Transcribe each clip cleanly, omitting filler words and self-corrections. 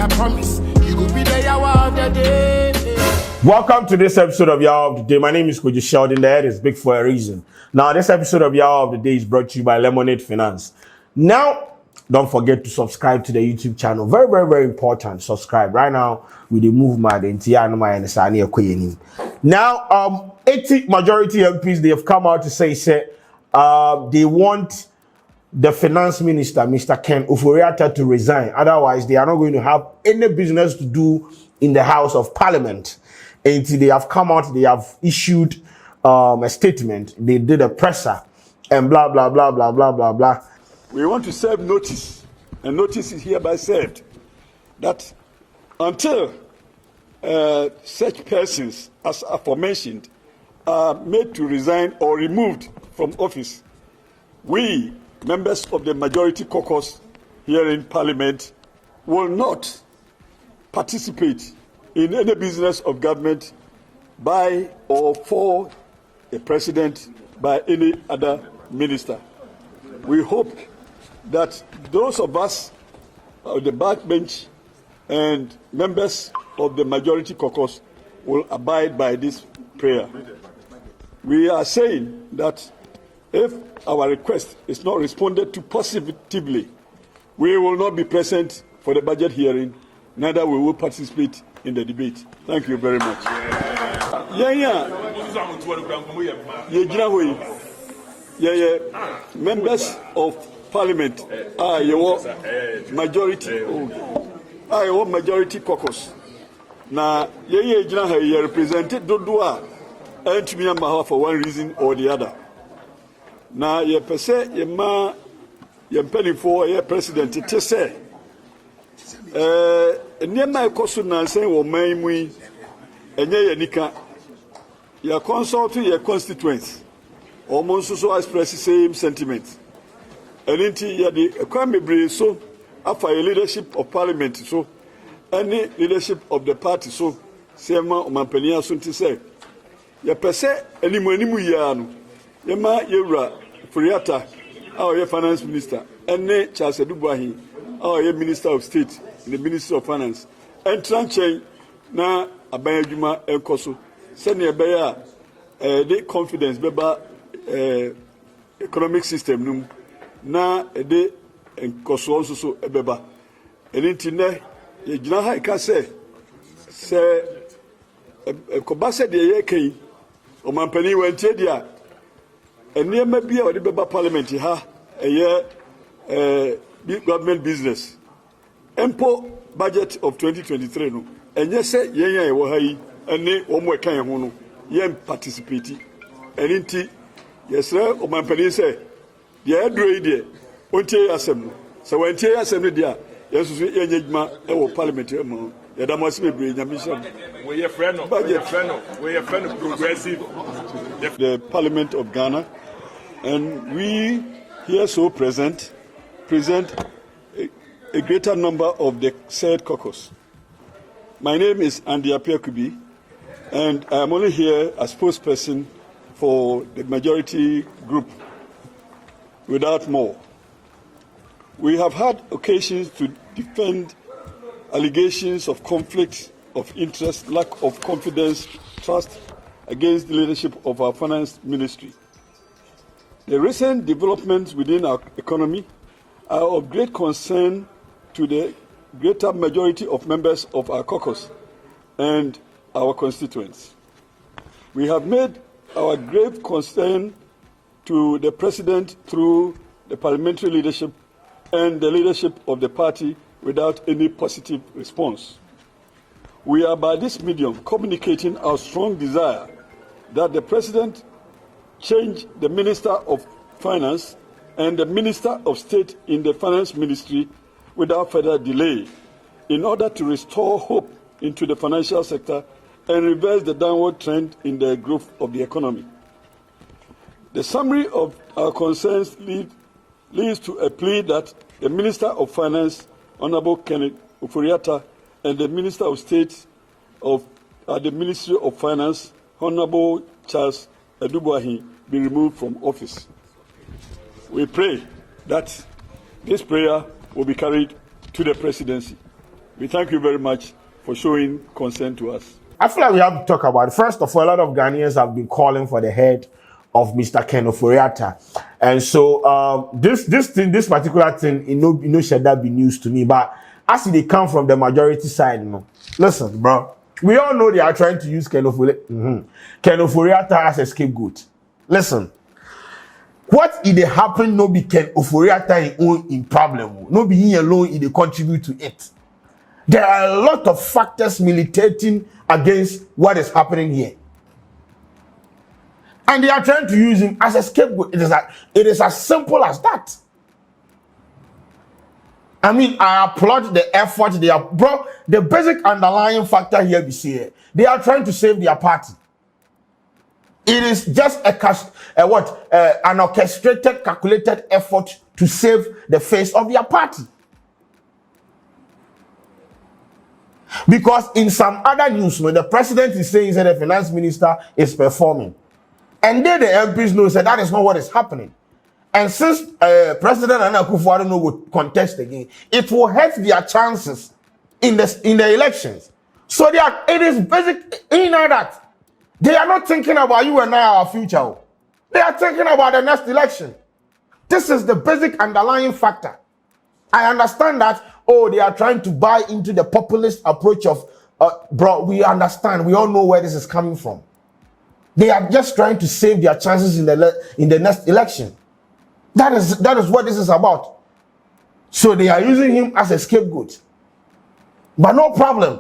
I promise you could be the hour of the day. Welcome to this episode of Hour of the Day. My name is Sheldon. The head is big for a reason. Now, this episode of Hour of the Day is brought to you by Lemonade Finance. Now, don't forget to subscribe to the YouTube channel. Very, very, very important. Subscribe right now with the movement. Now, 80 majority MPs, they have come out to say they want the finance minister, Mr. Ken Ofori-Atta, to resign. Otherwise, they are not going to have any business to do in the House of Parliament. Until they have come out, they have issued a statement. They did a presser and blah, blah, blah, blah, blah, blah, blah. We want to serve notice, and notice is hereby served, that until such persons as aforementioned are made to resign or removed from office, we, members of the majority caucus here in Parliament, will not participate in any business of government by or for a president, by any other minister. We hope that those of us on the backbench and members of the majority caucus will abide by this prayer. We are saying that if our request is not responded to positively, we will not be present for the budget hearing, neither we will participate in the debate. Thank you very much. Members of Parliament are your majority. Are your majority caucus. Now, you represented Dodua and Myanmar for one reason or the other. Now, you per se, you penny for your president to say. Near my question, I say, well, my and nika, you consult your constituents, almost so express the same sentiments. And into the economy brave so after a leadership of Parliament, so any leadership of the party, so Sema Mampania soon to say, ya per se, any money muyano, Yama Yura, Furiata, our finance minister, and Chares Adu Boahen, our minister of state, the minister of finance, and Tranche na Abayajuma and Koso, send your bear the confidence beba economic system na de Koso also so ebeba. And intine, ye jinaha ikase se kobase de yeke o mampani wente dia ene mabia o de beba parliament ha big government business. Empo budget of 2023 no enye se yenya e wo ha yi ene wo mo kan ho no yem participate eninti yesre o mampani se de adro yi de ontie asem no se wantie asem no dia yesusu yenye djuma e wo parliament e mo yeda mo se bebre nyamisha we your friend progressive the Parliament of Ghana, and we here so present a greater number of the said caucus. My name is Andy Apiakubi, and I am only here as spokesperson for the majority group. Without more, we have had occasions to defend allegations of conflict of interest, lack of confidence, trust against the leadership of our finance ministry. The recent developments within our economy are of great concern to the greater majority of members of our caucus and our constituents. We have made our grave concern to the President through the parliamentary leadership and the leadership of the party without any positive response. We are by this medium communicating our strong desire that the President change the Minister of Finance and the Minister of State in the Finance Ministry without further delay in order to restore hope into the financial sector and reverse the downward trend in the growth of the economy. The summary of our concerns leads to a plea that the Minister of Finance, Honorable Ken Ofori-Atta, and the Minister of State of the Ministry of Finance, Honorable Chares Adu Boahen, be removed from office. We pray that this prayer will be carried to the presidency. We thank you very much for showing concern to us. I feel like we have to talk about it. First of all, a lot of Ghanaians have been calling for the head of Mr. Ken Ofori-Atta. And so this particular thing, should that be news to me. But as they come from the majority side, listen, bro. We all know they are trying to use Ken Ofori-Atta as a scapegoat. Listen. What if they happen no be Ken Ofori-Atta in problem? No be he alone if they contribute to it. There are a lot of factors militating against what is happening here. And they are trying to use him as a scapegoat. It is as simple as that. I mean, I applaud the effort they are. Bro, the basic underlying factor here be here. They are trying to save their party. It is just an orchestrated, calculated effort to save the face of their party. Because in some other news, when the president is saying that the finance minister is performing, and then the MPs know that that is not what is happening. And since President Nana Akufo-Addo will contest again, it will hurt their chances in the elections. So it is basic in that. They are not thinking about you and I, our future. They are thinking about the next election. This is the basic underlying factor. I understand that, they are trying to buy into the populist approach of, bro, we understand. We all know where this is coming from. They are just trying to save their chances in the next election. That is what this is about. So they are using him as a scapegoat. But no problem.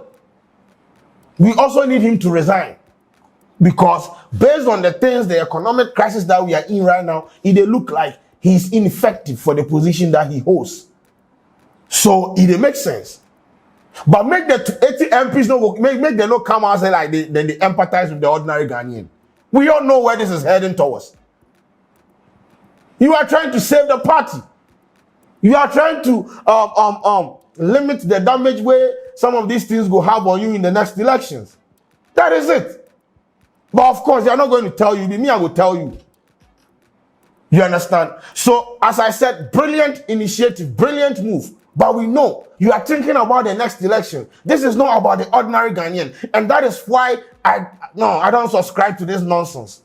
We also need him to resign. Because based on the things, the economic crisis that we are in right now, it look like he's ineffective for the position that he holds. So it makes sense. But make the 80 MPs make them not come out and say like they empathize with the ordinary Ghanaian. We all know where this is heading towards. You are trying to save the party. You are trying to limit the damage where some of these things will have on you in the next elections. That is it. But of course, they are not going to tell you. Me, I will tell you. You understand? So, as I said, brilliant initiative, brilliant move. But we know you are thinking about the next election. This is not about the ordinary Ghanaian. And that is why I don't subscribe to this nonsense.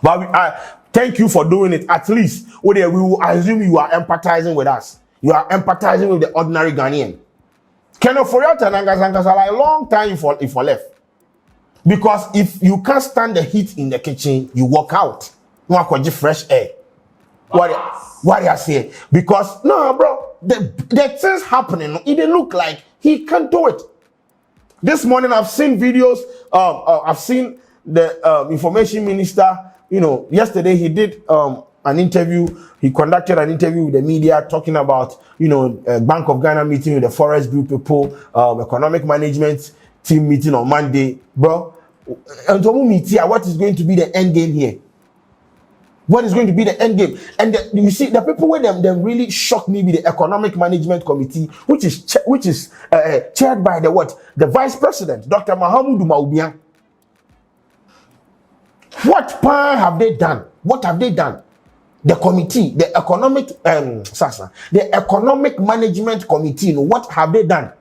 But I thank you for doing it. At least, we will assume you are empathizing with us. You are empathizing with the ordinary Ghanaian. Ken Ofori-Atta and a long time for left. Because if you can't stand the heat in the kitchen, you walk out. You want to fresh air. What I say? Because no, bro, the things happening. It didn't look like he can't do it. This morning I've seen videos. I've seen the information minister. Yesterday he did an interview. He conducted an interview with the media talking about Bank of Ghana meeting with the Forest Group people, economic management team meeting on Monday, bro. And what is going to be the end game here? What is going to be the end game? And you see, the people with them really shocked me with the Economic Management Committee, which is chaired by the Vice President, Dr. Mahamudu Maubian. What plan have they done? What have they done? The committee, the Economic Management Committee, what have they done?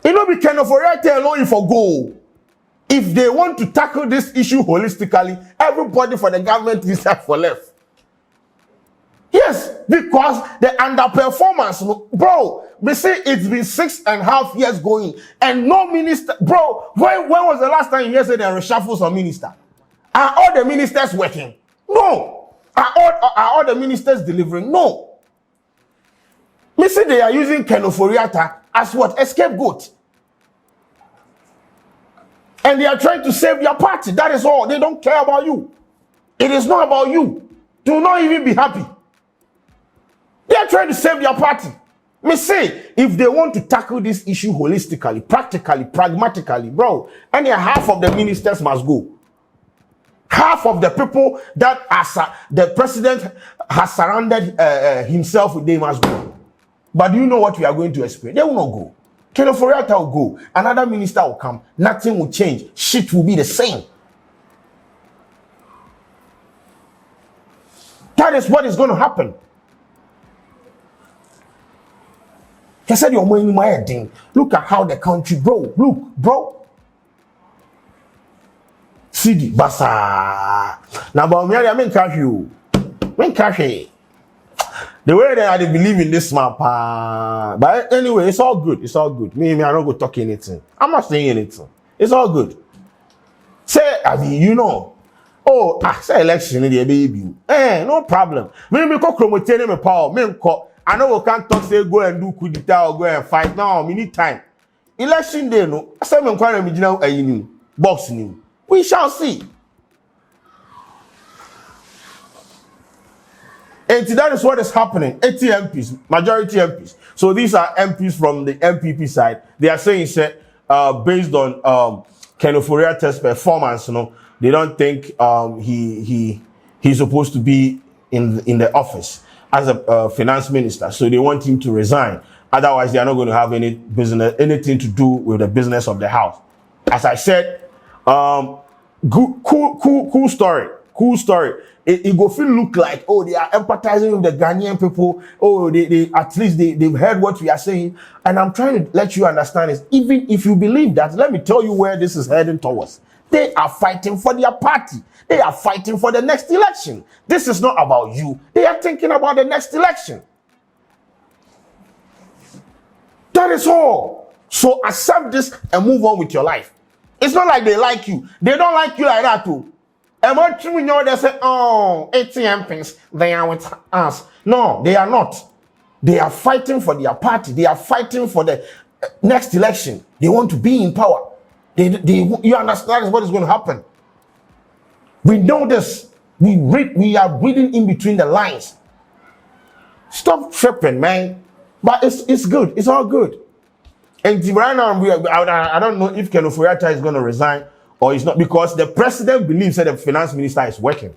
We Ken Ofori-Atta alone for go. If they want to tackle this issue holistically, everybody for the government is for left. Yes, because the underperformance, bro, we say it's been 6.5 years going, and no minister, bro, when was the last time you said they reshuffle some minister? Are all the ministers working? No. Are all the ministers delivering? No. Me say they are using Ken Ofori-Atta as what? A scapegoat. And they are trying to save their party. That is all. They don't care about you. It is not about you. Do not even be happy. They are trying to save their party. Me say, if they want to tackle this issue holistically, practically, pragmatically, bro, and half of the ministers must go. Half of the people that the president has surrounded himself with, they must go. But do you know what we are going to experience? They will not go. Ken Ofori-Atta will go. Another minister will come. Nothing will change. Shit will be the same. That is what is going to happen. He said, "Your money, my head. Look at how the country, bro. Look, bro. CD basa. Now, but me, I mean, cash you. When cash the way that I believe in this man, but anyway, it's all good. It's all good. Me, I don't go talk anything. I'm not saying anything. It's all good. Say, I mean, you know. Oh, say election in the baby. No problem. Me ko promote me power. Me ko. I know we can't talk. Say go and do coup d'etat or go and fight. No, we need time. Election day, no. I say me kwara me gina ayi box new. We shall see. And that is what is happening. 80 MPs, majority MPs. So these are MPs from the NPP side. They are saying, based on Ken Ofori-Atta's performance, you know, they don't think he's supposed to be in the office as a finance minister. So they want him to resign. Otherwise, they are not going to have anything to do with the business of the house. As I said, cool story. Cool story. It go feel look like, oh, they are empathizing with the Ghanaian people. Oh, they at least they've heard what we are saying. And I'm trying to let you understand is, even if you believe that, let me tell you where this is heading towards. They are fighting for their party. They are fighting for the next election. This is not about you. They are thinking about the next election. That is all. So accept this and move on with your life. It's not like they like you. They don't like you like that too. And what you know, they say, oh, ATM pins, they are with us. No, they are not. They are fighting for their party. They are fighting for the next election. They want to be in power. You understand what is going to happen. We know this. We are reading in between the lines. Stop tripping, man. But it's good. It's all good. And right now, I don't know if Ken Ofori-Atta is going to resign or it's not, because the president believes that the finance minister is working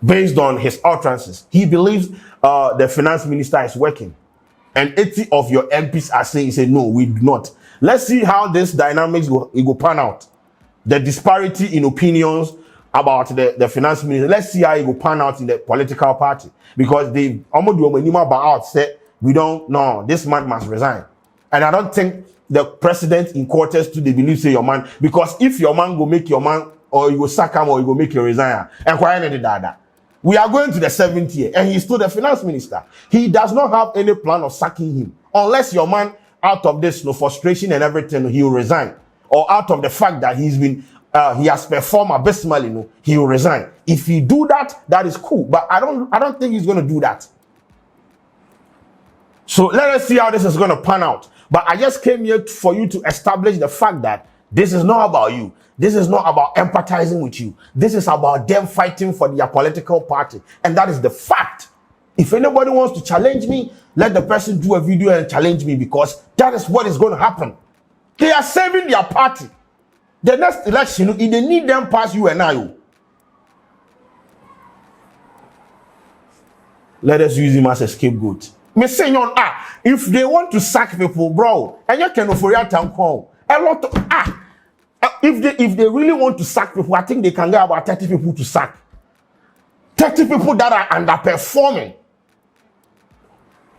based on his utterances. He believes the finance minister is working, and 80 of your MPs are saying, say, no, we do not. Let's see how this dynamics go pan out. The disparity in opinions about the finance minister. Let's see how it will pan out in the political party, because they almost do about said, we don't know, this man must resign. And I don't think the president in quarters to they believe say your man, because if your man go make your man, or you go sack him, or you go make your resign, and we are going to the 7th year, and he's still the finance minister. He does not have any plan of sacking him, unless your man, out of this frustration and everything, he will resign, or out of the fact that he has performed abysmally, he will resign. If he do that, that is cool. But I don't think he's going to do that. So let us see how this is going to pan out. But I just came here for you to establish the fact that this is not about you. This is not about empathizing with you. This is about them fighting for their political party. And that is the fact. If anybody wants to challenge me, let the person do a video and challenge me, because that is what is going to happen. They are saving their party. The next election, if they need them pass you and I. Let us use him as a scapegoat. Me say if they want to sack people, bro, and you can Ofori-Atta call a lot of if they really want to sack people, I think they can get about 30 people to sack. 30 people that are underperforming,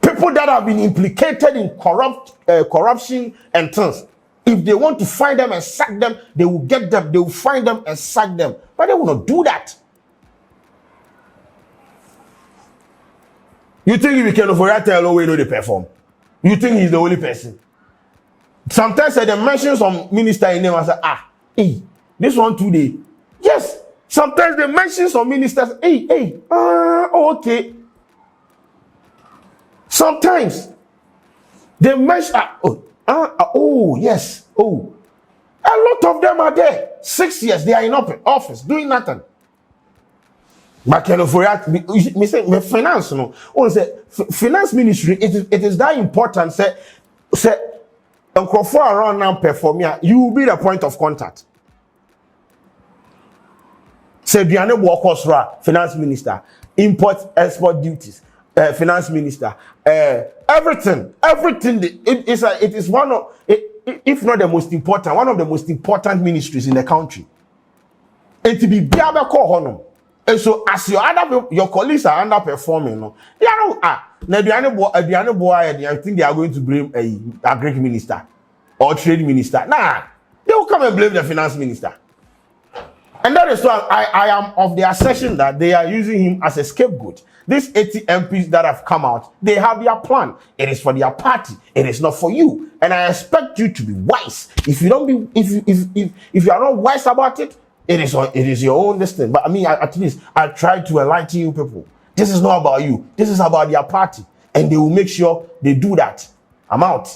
people that have been implicated in corruption and things. If they want to find them and sack them, they will get them. They will find them and sack them, but they will not do that. You think if you can Ofori-Atta alone, they perform? You think he's the only person? Sometimes they mention some minister in name and say, this one today. Yes. Sometimes they mention some ministers. Okay. Sometimes they mention, yes. Oh, a lot of them are there. 6 years they are in office doing nothing. But Ken Ofori-Atta, me say me finance no. Oh, say finance ministry. It is that important. Say, Crawford around now perform here. You will be the point of contact. Say Biane workers finance minister, import export duties, finance minister, everything. It is one of, if not the most important, one of the most important ministries in the country. And to be biabe ko hono. And so as your colleagues are underperforming, no, they are not. I think they are going to blame a Greek minister or trade minister. Nah, they will come and blame the finance minister. And that is why I am of the assertion that they are using him as a scapegoat. These 80 MPs that have come out, they have their plan. It is for their party. It is not for you. And I expect you to be wise. If you don't be, if you are not wise about it, it is your own destiny. But I mean, at least I try to enlighten you people. This is not about you. This is about their party, and they will make sure they do that. I'm out.